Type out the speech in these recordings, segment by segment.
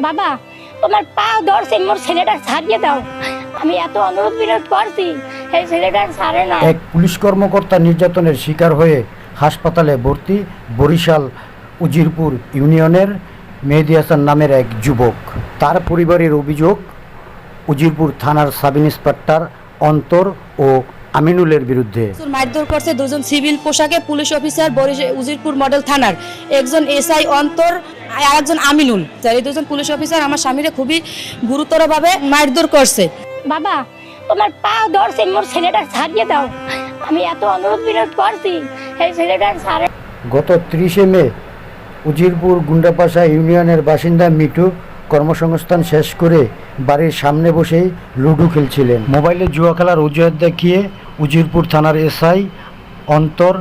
বাবা তোমার পা ধরছে, মোর ছেলেটা ছাড়িয়ে দাও। আমি এত অনুরোধ বিরোধ করছি, এই ছেলেটা ছাড়ে না। এক পুলিশ কর্মকর্তা নির্যাতনের শিকার হয়ে হাসপাতালে ভর্তি বরিশাল উজিরপুর ইউনিয়নের মেহেদী হাসান নামের এক যুবক। তার পরিবারের অভিযোগ, উজিরপুর থানার সাব ইন্সপেক্টর অন্তর ও আমিনুলের বিরুদ্ধে মারধর করছে দুজন সিভিল পোশাকে পুলিশ অফিসার উজিরপুর মডেল থানার, একজন এসআই অন্তর আর একজন আমিনুল। এই দুজন পুলিশ অফিসার আমার স্বামীরে খুবই গুরুতরভাবে মারধর করছে। বাবা তোমার পা ধরছে, মোর ছেলেটা ছাড়িয়ে দাও। আমি এত অনুরোধ বিরোধ করছি, এই ছেলেটা ছাড়ে। গত 30 মে উজিরপুর গুন্ডাপাশা ইউনিয়নের বাসিন্দা মিঠু কর্মসংস্থান শেষ করে বাড়ির সামনে বসেই লুডো খেলছিলেন। মোবাইলে জুয়া খেলার অজুহাত দেখিয়ে উজিরপুর থানার এসআই অন্তর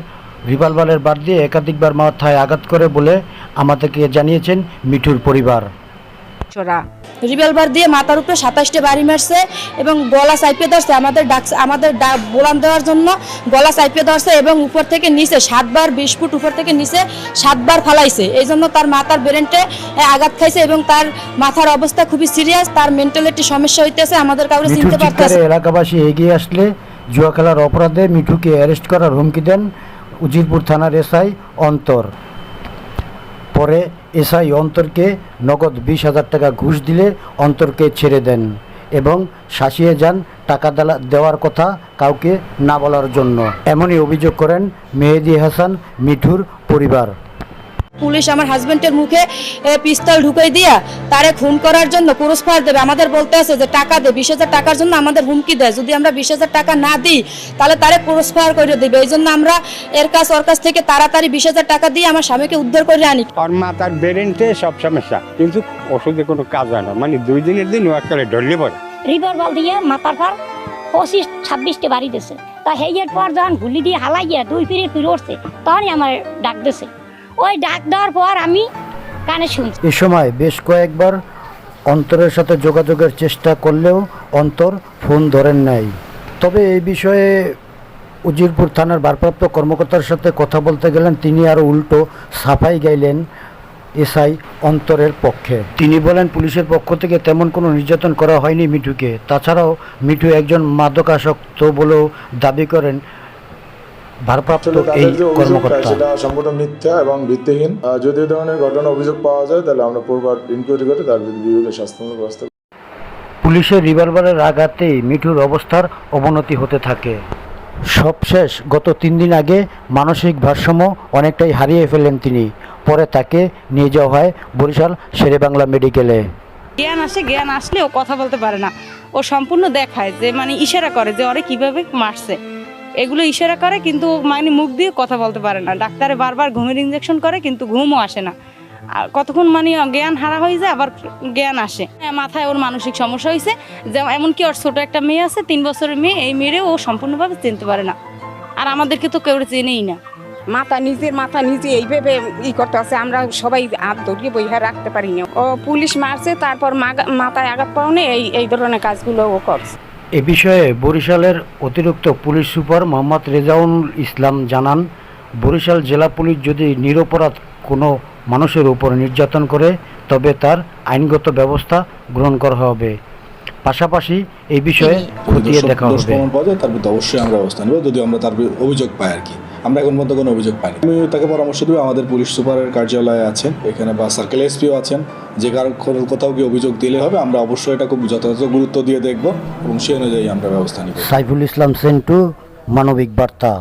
রিভলভারের বার দিয়ে একাধিকবার মাথায় আঘাত করে বলে আমাদেরকে জানিয়েছেন মিঠুর পরিবার। রিভলভার দিয়ে মাথার উপরে 27টা বাড়ি মারছে এবং গলা চাইপে ধরছে। আমাদের বোলান দেওয়ার জন্য গলা চাইপে ধরছে এবং উপর থেকে নিচে 7 বার 20 ফুট উপর থেকে নিচে 7 বার ফালাইছে। এই জন্য তার মাথার ব্রেনটে আঘাত খাইছে এবং তার মাথার অবস্থা খুবই সিরিয়াস। তার মেন্টালিটি সমস্যা হইতেছে, আমাদের কাউকে চিনতে পারতেছে। এলাকাবাসী এগিয়ে আসলে জুয়া খেলার অপরাধে মিঠুকে অ্যারেস্ট করার হুমকি দেন উজিরপুর থানার এসআই অন্তর। পরে এসআই অন্তরকে নগদ 20,000 টাকা ঘুষ দিলে অন্তরকে ছেড়ে দেন এবং শাসিয়ে যান টাকা দেওয়ার কথা কাউকে না বলার জন্য। এমনই অভিযোগ করেন মেহেদী হাসান মিঠুর পরিবার। পুলিশ আমার হাজবেন্ডের মুখে পিস্তল ঢুকাই দিয়া তারে খুন করার জন্য ক্রস ফায়ার দেবে। আমাদের বলতে আছে যে টাকা দে, 20,000 টাকার জন্য আমাদের হুমকি দেয়। যদি আমরা 20,000 টাকা না দিই তাহলে তারে ক্রস ফায়ার করে দেবে। এই জন্য আমরা ওর কাছ থেকে তাড়াতাড়ি 20,000 টাকা দিয়ে আমার স্বামীকে উদ্ধার করে আনি। আর মাথার ব্রেনটে সব সমস্যা, কিন্তু ওষুধে কোনো কাজ হয় না। মানে 2 দিনের দিন ও একটা ঢলে পড়ে। রিভলভার দিয়ে মাথার পর 25-26টা বাড়ি দিছে। তা হেয়ের পর যখন গুলি দিয়ে হালাইয়া 2 ফিরে উঠছে, তখনই আমার ডাক দিছে। ওই ডাক দেওয়ার পর আমি কানে শুনছি। এ সময় বেশ কয়েকবার অন্তরের সাথে যোগাযোগের চেষ্টা করলেও অন্তর ফোন ধরেন নাই। তবে এই বিষয়ে উজিরপুর থানার ভারপ্রাপ্ত কর্মকর্তার সাথে কথা বলতে গেলেন তিনি আরও উল্টো সাফাই গাইলেন এসআই অন্তরের পক্ষে। তিনি বলেন পুলিশের পক্ষ থেকে তেমন কোনো নির্যাতন করা হয়নি মিঠুকে। তাছাড়াও মিঠু একজন মাদকাসক্ত বলেও দাবি করেন ভারপ্রাপ্ত এই কর্মকর্তা। সেটা সম্পূর্ণ মিথ্যা এবং ভিত্তিহীন। যদি এই ধরনের ঘটনা অভিযোগ পাওয়া যায় তাহলে আমরা পূর্ববার ইনকোয়ারি করে তার বিভাগের শাস্তিমূলক ব্যবস্থা। পুলিশের রিভলভারের আঘাতেই মিঠুর অবস্থার অবনতি হতে থাকে। সবশেষ গত 3 দিন আগে মানসিক ভারসাম্য অনেকটাই হারিয়ে ফেলেন তিনি। পরে তাকে নিয়ে যাওয়া হয় বরিশাল শেরেবাংলা মেডিকেলে। জ্ঞান আসলে ও কথা বলতে পারে না। ও সম্পূর্ণ দেখায় যে মানে ইশারা করে যে ওরে কিভাবে মারছে, এগুলো ইশারা করে, কিন্তু মানে মুখ দিয়ে কথা বলতে পারে না। ডাক্তারে বারবার ঘুমের ইনজেকশন করে, কিন্তু ঘুমও আসে না। আর কতক্ষণ মানে জ্ঞান হারা হয়ে যায়, আবার জ্ঞান আসে। মাথায় ওর মানসিক সমস্যা হয়েছে, যে এমনকি ওর ছোট একটা মেয়ে আছে, 3 বছরের মেয়ে। এই মেয়েরে ও সম্পূর্ণভাবে চিনতে পারে না, আর আমাদেরকে তো কেউ চেনেই না। মাথা নিজে এইভাবে করতে আছে, আমরা সবাই হাত ধরিয়ে বইহা রাখতে পারি না। ও পুলিশ মারছে, তারপর মাথায় আঘাত পাওনে এই ধরনের কাজগুলো ও করছে। এ বিষয়ে বরিশালের অতিরিক্ত পুলিশ সুপার মোহাম্মদ রেজাউল ইসলাম জানান, বরিশাল জেলা পুলিশ যদি নিরপরাধ কোনো মানুষের উপর নির্যাতন করে তবে তার আইনগত ব্যবস্থা গ্রহণ করা হবে। পাশাপাশি এই বিষয়ে খতিয়ে দেখা হবে। তার বিরুদ্ধে অবশ্যই আমরা ব্যবস্থা নেব যদি আমরা তার অভিযোগ পাই আর কি। আমরা এখন পর্যন্ত কোনো অভিযোগ পাইনি। আমি তাকে পরামর্শ দেবো, আমাদের পুলিশ সুপারের কার্যালয়ে আছেন এখানে, বা সার্কেল এসপিও আছেন, যে কোথাও কি অভিযোগ দিলে হবে আমরা অবশ্যই এটা খুব যথাযথ গুরুত্ব দিয়ে দেখব এবং সে অনুযায়ী আমরা ব্যবস্থা নিব। সাইফুল ইসলাম সেন্টু, মানবিক বার্তা।